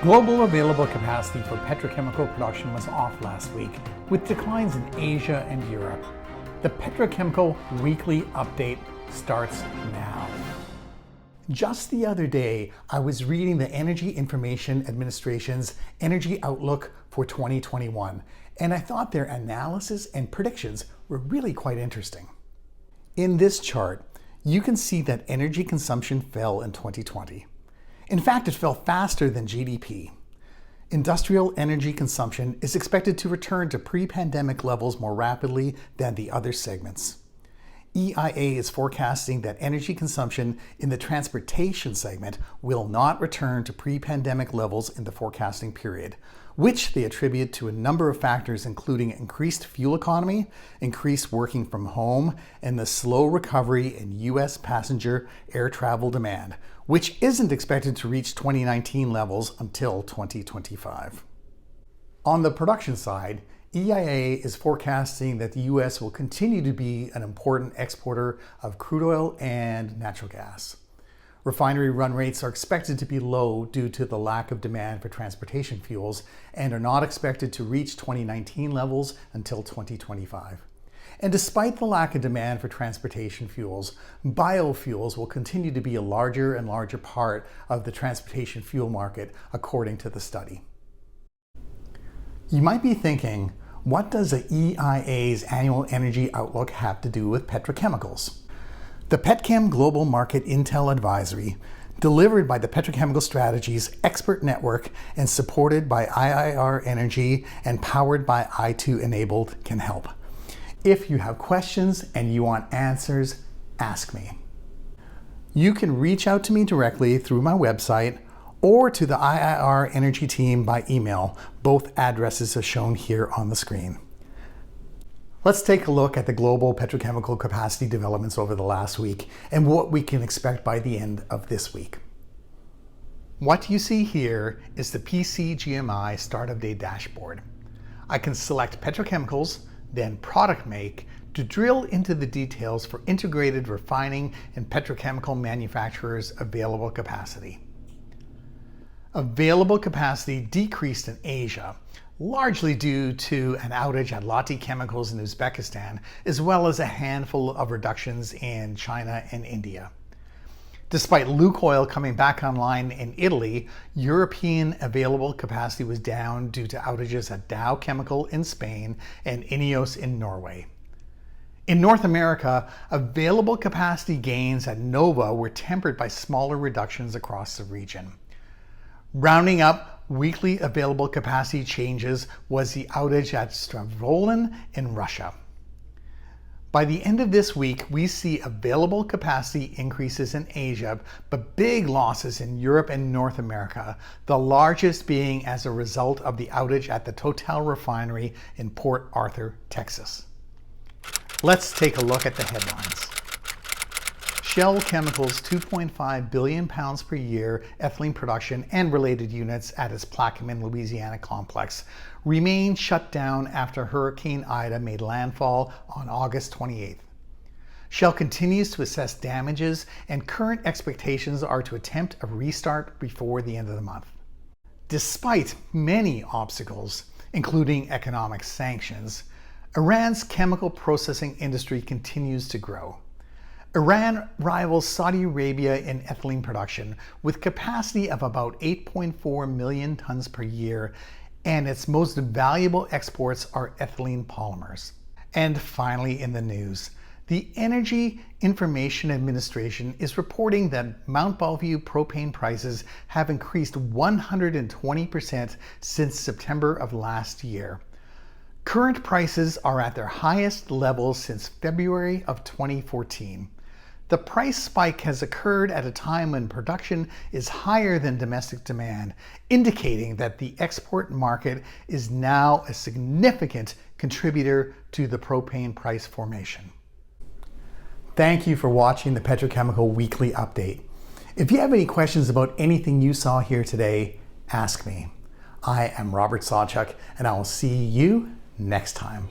Global available capacity for petrochemical production was off last week, with declines in Asia and Europe. The Petrochemical Weekly Update starts now. Just the other day, I was reading the Energy Information Administration's Energy Outlook for 2021, and I thought their analysis and predictions were really quite interesting. In this chart, you can see that energy consumption fell in 2020. In fact, it fell faster than GDP. Industrial energy consumption is expected to return to pre-pandemic levels more rapidly than the other segments. EIA is forecasting that energy consumption in the transportation segment will not return to pre-pandemic levels in the forecasting period, which they attribute to a number of factors including increased fuel economy, increased working from home, and the slow recovery in U.S. passenger air travel demand, which isn't expected to reach 2019 levels until 2025. On the production side, EIA is forecasting that the U.S. will continue to be an important exporter of crude oil and natural gas. Refinery run rates are expected to be low due to the lack of demand for transportation fuels and are not expected to reach 2019 levels until 2025. And despite the lack of demand for transportation fuels, biofuels will continue to be a larger and larger part of the transportation fuel market, according to the study. You might be thinking, what does the EIA's annual energy outlook have to do with petrochemicals? The Petchem Global Market Intel Advisory, delivered by the Petrochemical Strategies Expert Network and supported by IIR Energy and powered by i2 Enabled, can help. If you have questions and you want answers, ask me. You can reach out to me directly through my website or to the IIR Energy team by email. Both addresses are shown here on the screen. Let's take a look at the global petrochemical capacity developments over the last week and what we can expect by the end of this week. What you see here is the PCGMI Start of Day dashboard. I can select petrochemicals, then product make, to drill into the details for integrated refining and petrochemical manufacturers' available capacity. Available capacity decreased in Asia, largely due to an outage at Lotte Chemicals in Uzbekistan, as well as a handful of reductions in China and India. Despite Lukoil coming back online in Italy, European available capacity was down due to outages at Dow Chemical in Spain and Ineos in Norway. In North America, available capacity gains at Nova were tempered by smaller reductions across the region. Rounding up weekly available capacity changes was the outage at Stavrolen in Russia. By the end of this week, we see available capacity increases in Asia, but big losses in Europe and North America, the largest being as a result of the outage at the Total refinery in Port Arthur, Texas. Let's take a look at the headlines. Shell Chemical's 2.5 billion pounds per year ethylene production and related units at its Plaquimine, Louisiana complex remain shut down after Hurricane Ida made landfall on August 28th. Shell continues to assess damages, and current expectations are to attempt a restart before the end of the month. Despite many obstacles, including economic sanctions, Iran's chemical processing industry continues to grow. Iran rivals Saudi Arabia in ethylene production with capacity of about 8.4 million tons per year, and its most valuable exports are ethylene polymers. And finally in the news, the Energy Information Administration is reporting that Mont Belvieu propane prices have increased 120% since September of last year. Current prices are at their highest levels since February of 2014. The price spike has occurred at a time when production is higher than domestic demand, indicating that the export market is now a significant contributor to the propane price formation. Thank you for watching the Petrochemical Weekly Update. If you have any questions about anything you saw here today, ask me. I am Robert Sawchuk, and I will see you next time.